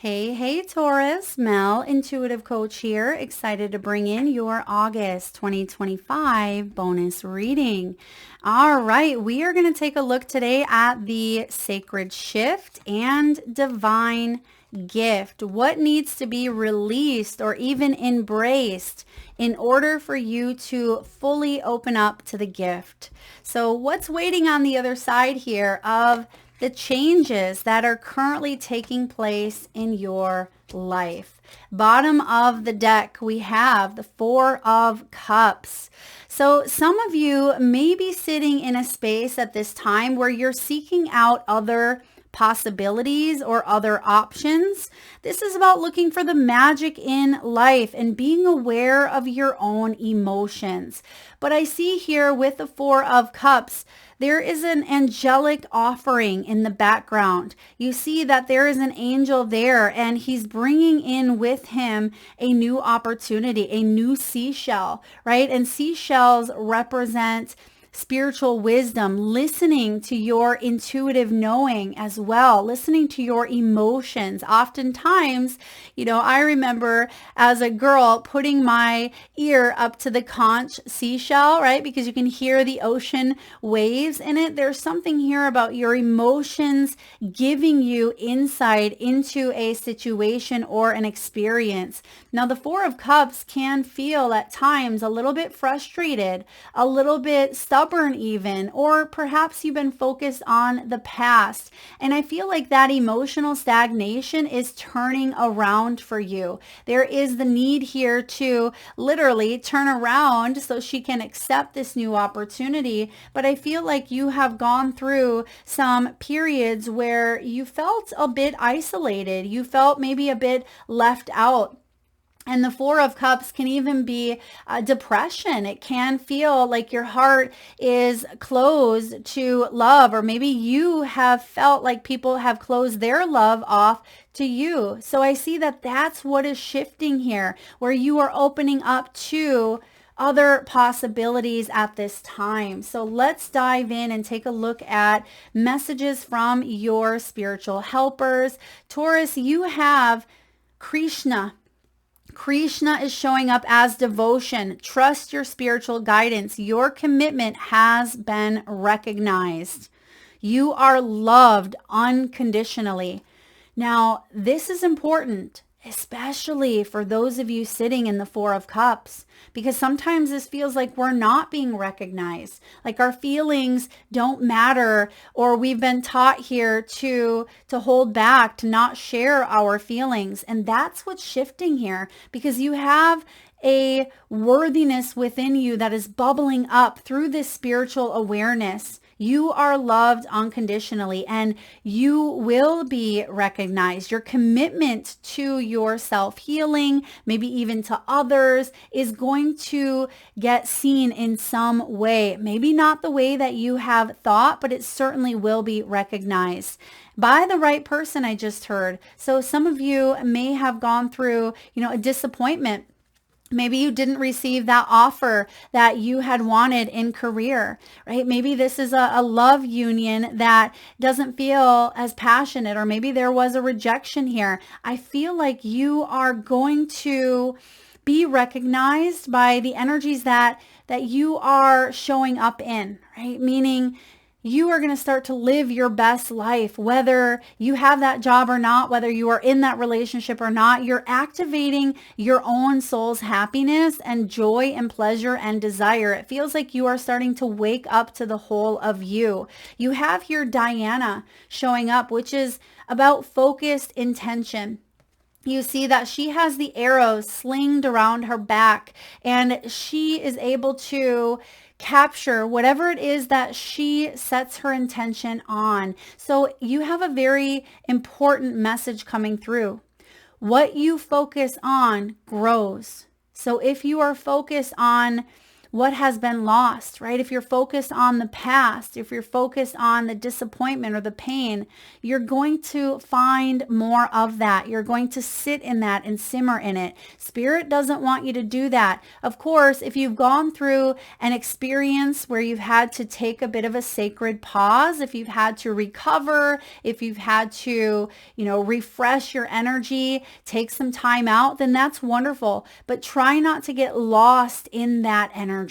Hey, Taurus, Mel, intuitive coach here. Excited to bring in your August 2025 bonus reading. All right, we are going to take a look today at the sacred shift and divine gift. What needs to be released or even embraced in order for you to fully open up to the gift? So what's waiting on the other side here of the changes that are currently taking place in your life? Bottom of the deck, we have the Four of Cups. So some of you may be sitting in a space at this time where you're seeking out other possibilities or other options. This is about looking for the magic in life and being aware of your own emotions. But I see here with the Four of Cups, there is an angelic offering in the background. You see that there is an angel there and he's bringing in with him a new opportunity, a new seashell, right? And seashells represent spiritual wisdom, listening to your intuitive knowing as well, listening to your emotions. Oftentimes, I remember as a girl putting my ear up to the conch seashell, right? Because you can hear the ocean waves in it. There's something here about your emotions giving you insight into a situation or an experience. Now, the Four of Cups can feel at times a little bit frustrated, a little bit stubborn even, or perhaps you've been focused on the past. And I feel like that emotional stagnation is turning around for you. There is the need here to literally turn around so she can accept this new opportunity. But I feel like you have gone through some periods where you felt a bit isolated. You felt maybe a bit left out. And the Four of Cups can even be depression. It can feel like your heart is closed to love, or maybe you have felt like people have closed their love off to you. So I see that that's what is shifting here, where you are opening up to other possibilities at this time. So let's dive in and take a look at messages from your spiritual helpers. Taurus, you have Krishna. Krishna is showing up as devotion. Trust your spiritual guidance. Your commitment has been recognized. You are loved unconditionally. Now, this is important, especially for those of you sitting in the Four of Cups, because sometimes this feels like we're not being recognized, like our feelings don't matter, or we've been taught here to hold back, to not share our feelings. And that's what's shifting here, because you have a worthiness within you that is bubbling up through this spiritual awareness. You are loved unconditionally and you will be recognized. Your commitment to your self-healing, maybe even to others, is going to get seen in some way. Maybe not the way that you have thought, but it certainly will be recognized by the right person, I just heard. So some of you may have gone through, a disappointment. Maybe you didn't receive that offer that you had wanted in career, right? Maybe this is a love union that doesn't feel as passionate, or maybe there was a rejection here. I feel like you are going to be recognized by the energies that you are showing up in, right? Meaning you are going to start to live your best life, whether you have that job or not, whether you are in that relationship or not. You're activating your own soul's happiness and joy and pleasure and desire. It feels like you are starting to wake up to the whole of you. You have here Diana showing up, which is about focused intention. You see that she has the arrows slinged around her back, and she is able to capture whatever it is that she sets her intention on. So you have a very important message coming through. What you focus on grows. So if you are focused on what has been lost, right? If you're focused on the past, if you're focused on the disappointment or the pain, you're going to find more of that. You're going to sit in that and simmer in it. Spirit doesn't want you to do that. Of course, if you've gone through an experience where you've had to take a bit of a sacred pause, if you've had to recover, if you've had to, refresh your energy, take some time out, then that's wonderful. But try not to get lost in that energy.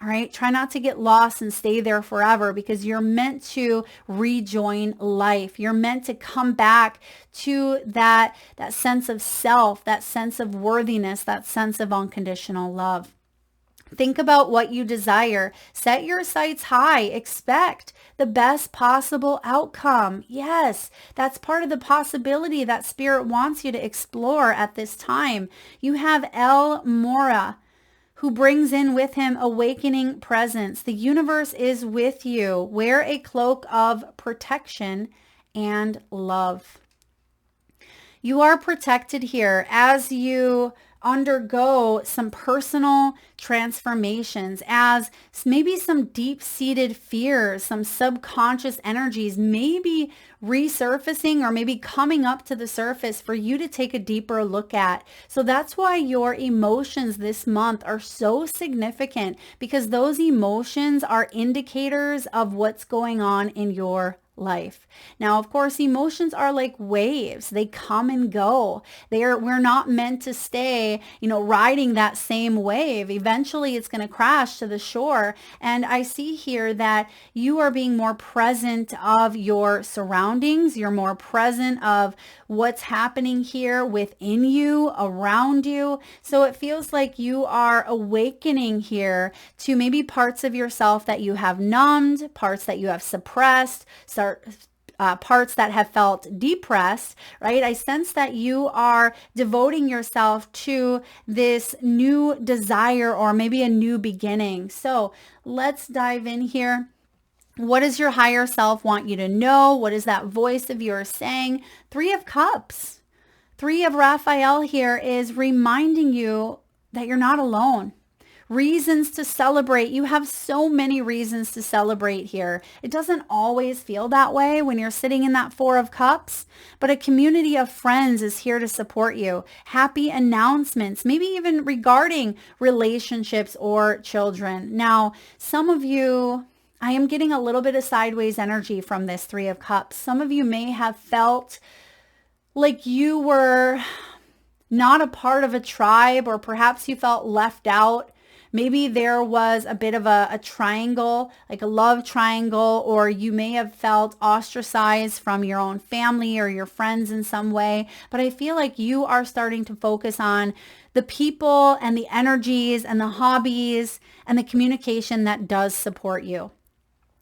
All right. Try not to get lost and stay there forever, because you're meant to rejoin life. You're meant to come back to that sense of self, that sense of worthiness, that sense of unconditional love. Think about what you desire. Set your sights high. Expect the best possible outcome. Yes, that's part of the possibility that Spirit wants you to explore at this time. You have El Mora, who brings in with him awakening presence. The universe is with you. Wear a cloak of protection and love. You are protected here as you undergo some personal transformations, as maybe some deep-seated fears, some subconscious energies maybe resurfacing or maybe coming up to the surface for you to take a deeper look at. So that's why your emotions this month are so significant, because those emotions are indicators of what's going on in your life. Now, of course, emotions are like waves. They come and go. We're not meant to stay, riding that same wave. Eventually, it's going to crash to the shore. And I see here that you are being more present of your surroundings. You're more present of what's happening here within you, around you. So it feels like you are awakening here to maybe parts of yourself that you have numbed, parts that you have suppressed, parts that have felt depressed, right? I sense that you are devoting yourself to this new desire or maybe a new beginning. So let's dive in here. What does your higher self want you to know? What is that voice of yours saying? 3 of Cups. 3 of Raphael here is reminding you that you're not alone. Reasons to celebrate. You have so many reasons to celebrate here. It doesn't always feel that way when you're sitting in that 4 of Cups, but a community of friends is here to support you. Happy announcements, maybe even regarding relationships or children. Now, some of you, I am getting a little bit of sideways energy from this 3 of Cups. Some of you may have felt like you were not a part of a tribe, or perhaps you felt left out. Maybe there was a bit of a triangle, like a love triangle, or you may have felt ostracized from your own family or your friends in some way. But I feel like you are starting to focus on the people and the energies and the hobbies and the communication that does support you.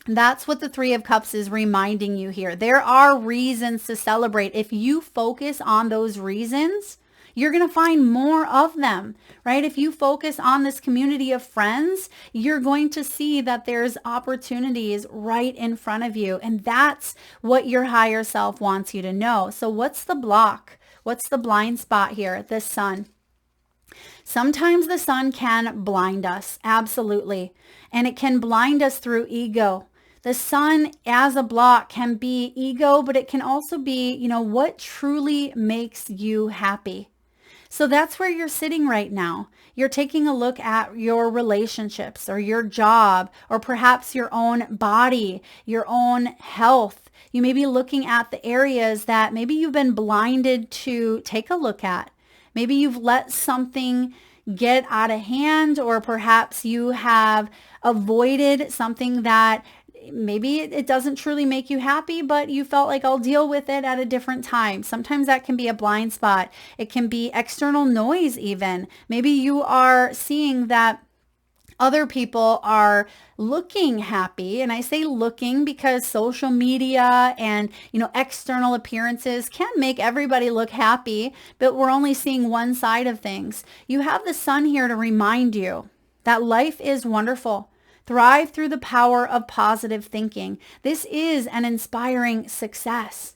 That's what the 3 of Cups is reminding you here. There are reasons to celebrate. If you focus on those reasons, you're going to find more of them, right? If you focus on this community of friends, you're going to see that there's opportunities right in front of you. And that's what your higher self wants you to know. So what's the block? What's the blind spot here? The sun. Sometimes the sun can blind us. Absolutely. And it can blind us through ego. The sun as a block can be ego, but it can also be, what truly makes you happy. So that's where you're sitting right now. You're taking a look at your relationships or your job, or perhaps your own body, your own health. You may be looking at the areas that maybe you've been blinded to take a look at. Maybe you've let something get out of hand, or perhaps you have avoided something that maybe it doesn't truly make you happy, but you felt like, I'll deal with it at a different time. Sometimes that can be a blind spot. It can be external noise even. Maybe you are seeing that other people are looking happy. And I say looking because social media and, external appearances can make everybody look happy, but we're only seeing one side of things. You have the sun here to remind you that life is wonderful. Thrive through the power of positive thinking. This is an inspiring success.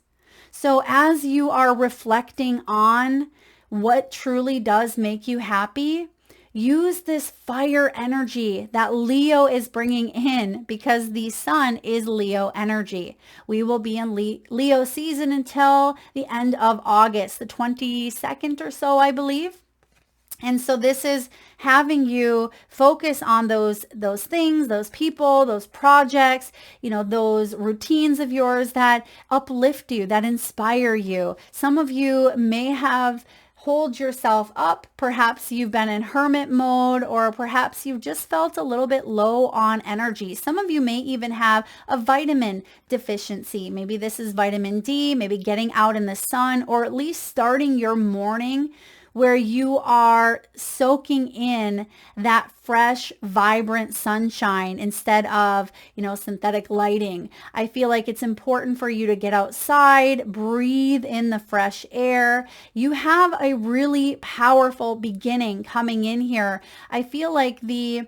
So as you are reflecting on what truly does make you happy, use this fire energy that Leo is bringing in, because the sun is Leo energy. We will be in Leo season until the end of August, the 22nd or so, I believe. And so this is having you focus on those things, those people, those projects, those routines of yours that uplift you, that inspire you. Some of you may have hold yourself up. Perhaps you've been in hermit mode, or perhaps you've just felt a little bit low on energy. Some of you may even have a vitamin deficiency. Maybe this is vitamin D, maybe getting out in the sun, or at least starting your morning where you are soaking in that fresh, vibrant sunshine instead of, synthetic lighting. I feel like it's important for you to get outside, breathe in the fresh air. You have a really powerful beginning coming in here. I feel like the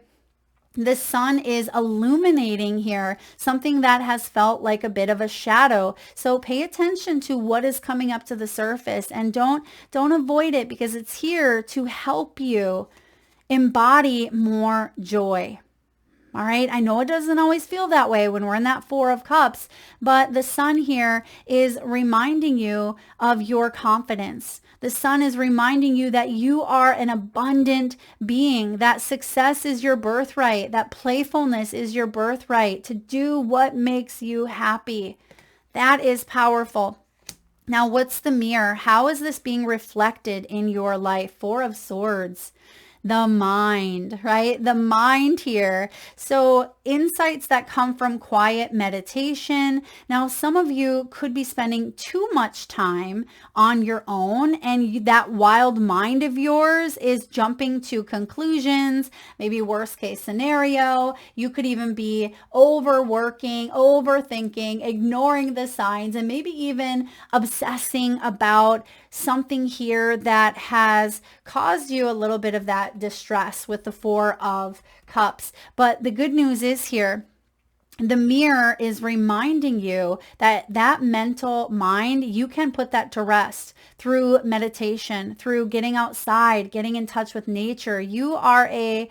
sun is illuminating here something that has felt like a bit of a shadow. So pay attention to what is coming up to the surface, and don't avoid it, because it's here to help you embody more joy. All right. I know it doesn't always feel that way when we're in that Four of Cups, but the sun here is reminding you of your confidence. The sun is reminding you that you are an abundant being, that success is your birthright, that playfulness is your birthright, to do what makes you happy. That is powerful. Now, what's the mirror? How is this being reflected in your life? Four of Swords. The mind, right? The mind here. So insights that come from quiet meditation. Now, some of you could be spending too much time on your own, and that wild mind of yours is jumping to conclusions, maybe worst case scenario. You could even be overworking, overthinking, ignoring the signs, and maybe even obsessing about something here that has caused you a little bit of that distress with the Four of Cups. But the good news is here, the mirror is reminding you that that mental mind, you can put that to rest through meditation, through getting outside, getting in touch with nature. You are a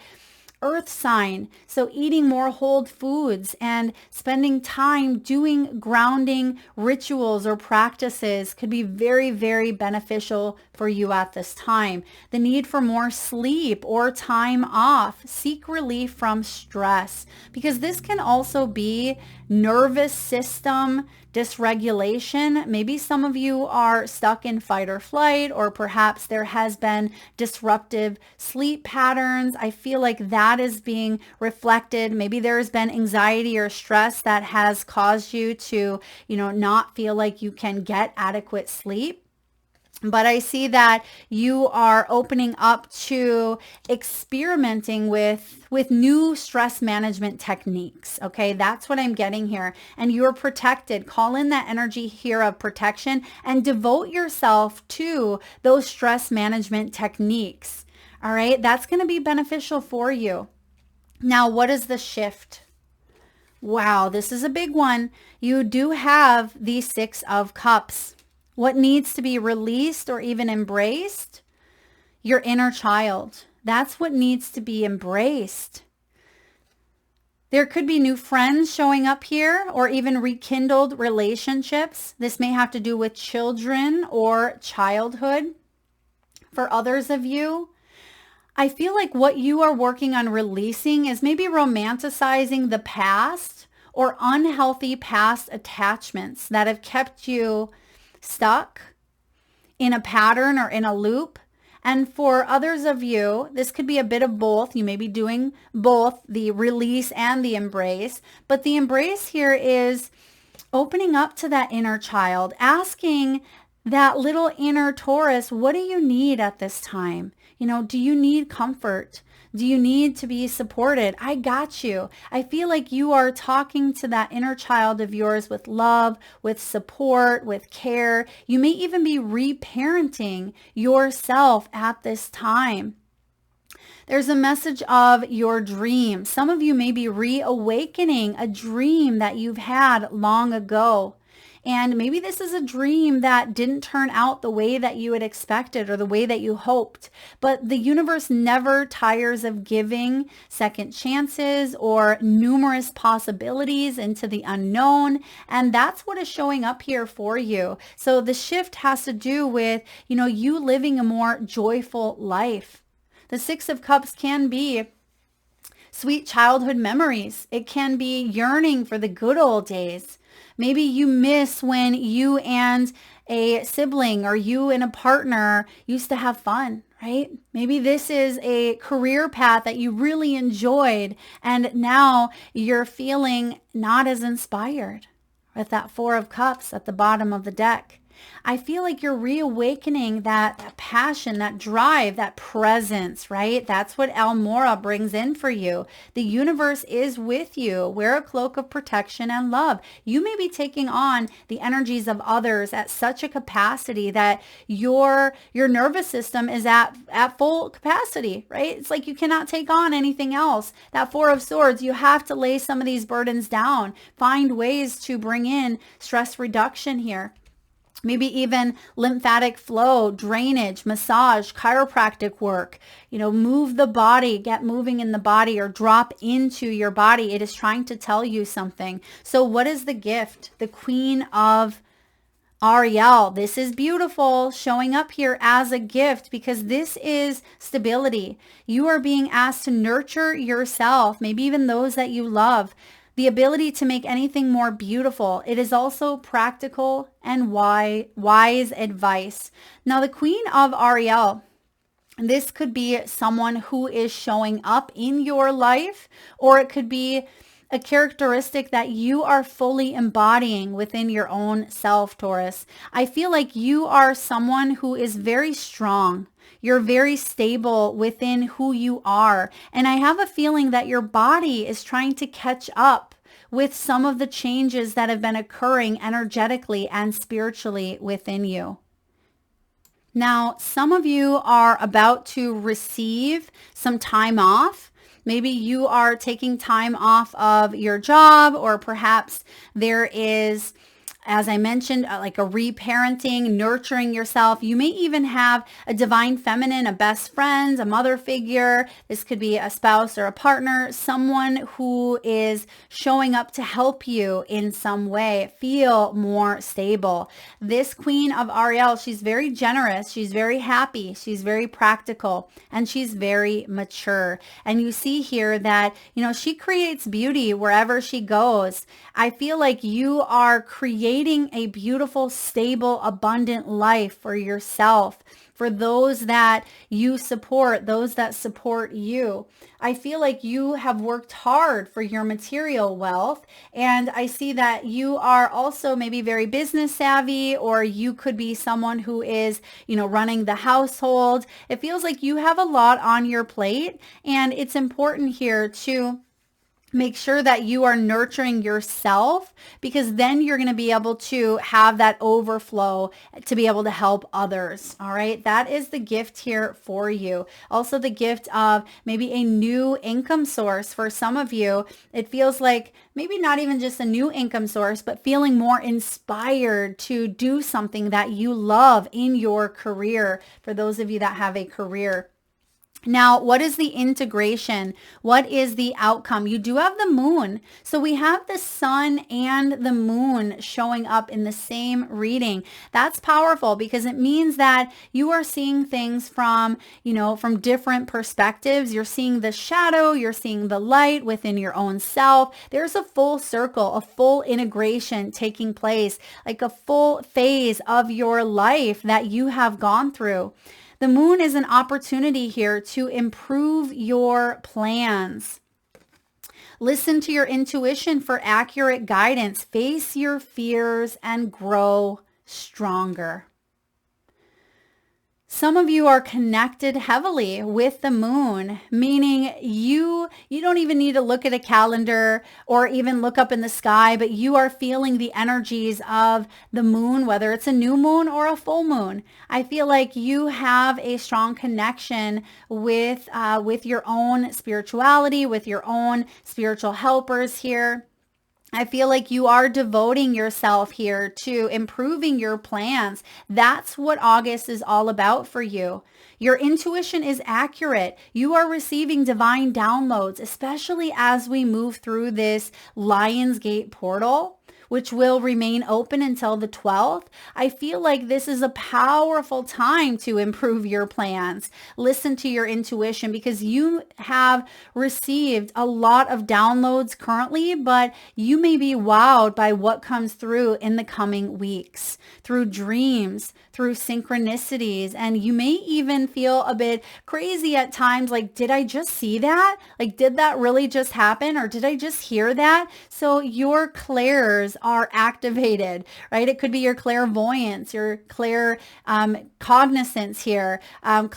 earth sign, so eating more whole foods and spending time doing grounding rituals or practices could be very, very beneficial for you at this time. The need for more sleep or time off. Seek relief from stress, because this can also be nervous system dysregulation. Maybe some of you are stuck in fight or flight, or perhaps there has been disruptive sleep patterns. I feel like that is being reflected. Maybe there's been anxiety or stress that has caused you to, not feel like you can get adequate sleep. But I see that you are opening up to experimenting with new stress management techniques. Okay, that's what I'm getting here. And you're protected. Call in that energy here of protection and devote yourself to those stress management techniques. All right, that's going to be beneficial for you. Now, what is the shift? Wow, this is a big one. You do have the Six of Cups. What needs to be released or even embraced? Your inner child. That's what needs to be embraced. There could be new friends showing up here, or even rekindled relationships. This may have to do with children or childhood. For others of you, I feel like what you are working on releasing is maybe romanticizing the past or unhealthy past attachments that have kept you stuck in a pattern or in a loop. And for others of you, this could be a bit of both. You may be doing both the release and the embrace, but the embrace here is opening up to that inner child, asking that little inner Taurus, what do you need at this time? Do you need comfort? Do you need to be supported? I got you. I feel like you are talking to that inner child of yours with love, with support, with care. You may even be reparenting yourself at this time. There's a message of your dream. Some of you may be reawakening a dream that you've had long ago. And maybe this is a dream that didn't turn out the way that you had expected or the way that you hoped. But the universe never tires of giving second chances or numerous possibilities into the unknown. And that's what is showing up here for you. So the shift has to do with, you living a more joyful life. The Six of Cups can be sweet childhood memories. It can be yearning for the good old days. Maybe you miss when you and a sibling or you and a partner used to have fun, right? Maybe this is a career path that you really enjoyed and now you're feeling not as inspired with that Four of Cups at the bottom of the deck. I feel like you're reawakening that passion, that drive, that presence, right? That's what Almora brings in for you. The universe is with you. Wear a cloak of protection and love. You may be taking on the energies of others at such a capacity that your nervous system is at full capacity, right? It's like you cannot take on anything else. That Four of Swords, you have to lay some of these burdens down. Find ways to bring in stress reduction here. Maybe even lymphatic flow, drainage, massage, chiropractic work, move the body, get moving in the body or drop into your body. It is trying to tell you something. So what is the gift? The Queen of Ariel. This is beautiful, showing up here as a gift because this is stability. You are being asked to nurture yourself, maybe even those that you love. The ability to make anything more beautiful. It is also practical and wise advice. Now, the Queen of Ariel, this could be someone who is showing up in your life, or it could be a characteristic that you are fully embodying within your own self, Taurus. I feel like you are someone who is very strong. You're very stable within who you are. And I have a feeling that your body is trying to catch up with some of the changes that have been occurring energetically and spiritually within you. Now, some of you are about to receive some time off. Maybe you are taking time off of your job, or perhaps there is, as I mentioned, like a reparenting, nurturing yourself. You may even have a divine feminine, a best friend, a mother figure. This could be a spouse or a partner, someone who is showing up to help you in some way feel more stable. This Queen of Ariel, she's very generous. She's very happy. She's very practical, and she's very mature. And you see here that, she creates beauty wherever she goes. I feel like you are creating a beautiful, stable, abundant life for yourself, for those that you support, those that support you. I feel like you have worked hard for your material wealth, and I see that you are also maybe very business savvy, or you could be someone who is, running the household. It feels like you have a lot on your plate, and it's important here to make sure that you are nurturing yourself, because then you're going to be able to have that overflow to be able to help others. All right. That is the gift here for you. Also the gift of maybe a new income source for some of you. It feels like maybe not even just a new income source, but feeling more inspired to do something that you love in your career, for those of you that have a career. Now, what is the integration? What is the outcome? You do have the moon. So we have the sun and the moon showing up in the same reading. That's powerful because it means that you are seeing things from different perspectives. You're seeing the shadow, you're seeing the light within your own self. There's a full circle, a full integration taking place, like a full phase of your life that you have gone through. The moon is an opportunity here to improve your plans. Listen to your intuition for accurate guidance. Face your fears and grow stronger. Some of you are connected heavily with the moon, meaning you don't even need to look at a calendar or even look up in the sky, but you are feeling the energies of the moon, whether it's a new moon or a full moon. I feel like you have a strong connection with your own spirituality, with your own spiritual helpers here. I feel like you are devoting yourself here to improving your plans. That's what August is all about for you. Your intuition is accurate. You are receiving divine downloads, especially as we move through this Lionsgate portal, which will remain open until the 12th. I feel like this is a powerful time to improve your plans. Listen to your intuition because you have received a lot of downloads currently, but you may be wowed by what comes through in the coming weeks, through dreams, through synchronicities, and you may even feel a bit crazy at times, like, did I just see that? Like, did that really just happen? Or did I just hear that? So your clairs are activated, right? It could be your clairvoyance, your cognizance here. I'm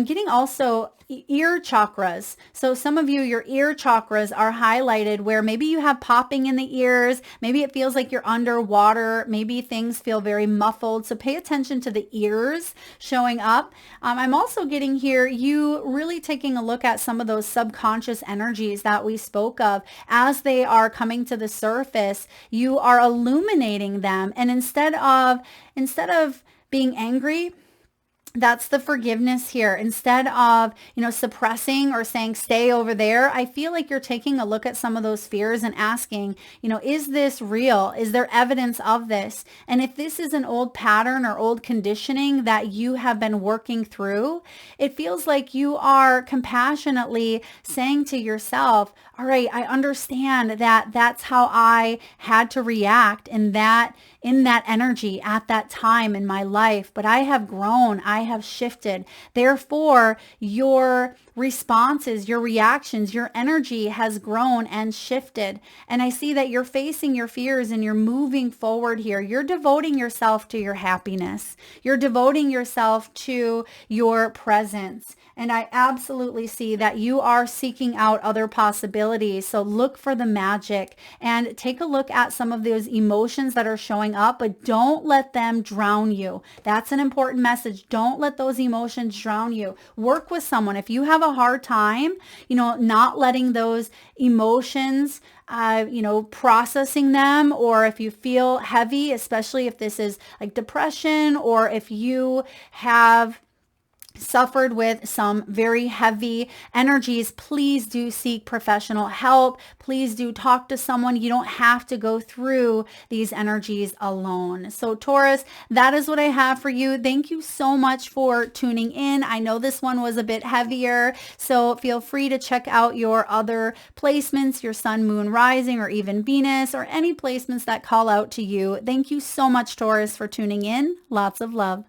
getting also ear chakras. So some of you, your ear chakras are highlighted where maybe you have popping in the ears. Maybe it feels like you're underwater. Maybe things feel very muffled. So pay attention to the ears showing up. I'm also getting here, you really taking a look at some of those subconscious energies that we spoke of as they are coming to the surface. You are illuminating them. And instead of being angry, that's the forgiveness here. Instead of, suppressing or saying, stay over there, I feel like you're taking a look at some of those fears and asking, is this real? Is there evidence of this? And if this is an old pattern or old conditioning that you have been working through, it feels like you are compassionately saying to yourself, all right, I understand that that's how I had to react in that energy at that time in my life, but I have grown, I have shifted. Therefore, your responses, your reactions, your energy has grown and shifted. And I see that you're facing your fears and you're moving forward here. You're devoting yourself to your happiness. You're devoting yourself to your presence. And I absolutely see that you are seeking out other possibilities. So look for the magic and take a look at some of those emotions that are showing up, but don't let them drown you. That's an important message. Don't let those emotions drown you. Work with someone. If you have a hard time, not letting those emotions processing them, or if you feel heavy, especially if this is like depression, or if you have suffered with some very heavy energies, please do seek professional help. Please do talk to someone. You don't have to go through these energies alone. So Taurus, that is what I have for you. Thank you so much for tuning in. I know this one was a bit heavier, so feel free to check out your other placements, your sun, moon, rising, or even Venus, or any placements that call out to you. Thank you so much, Taurus, for tuning in. Lots of love.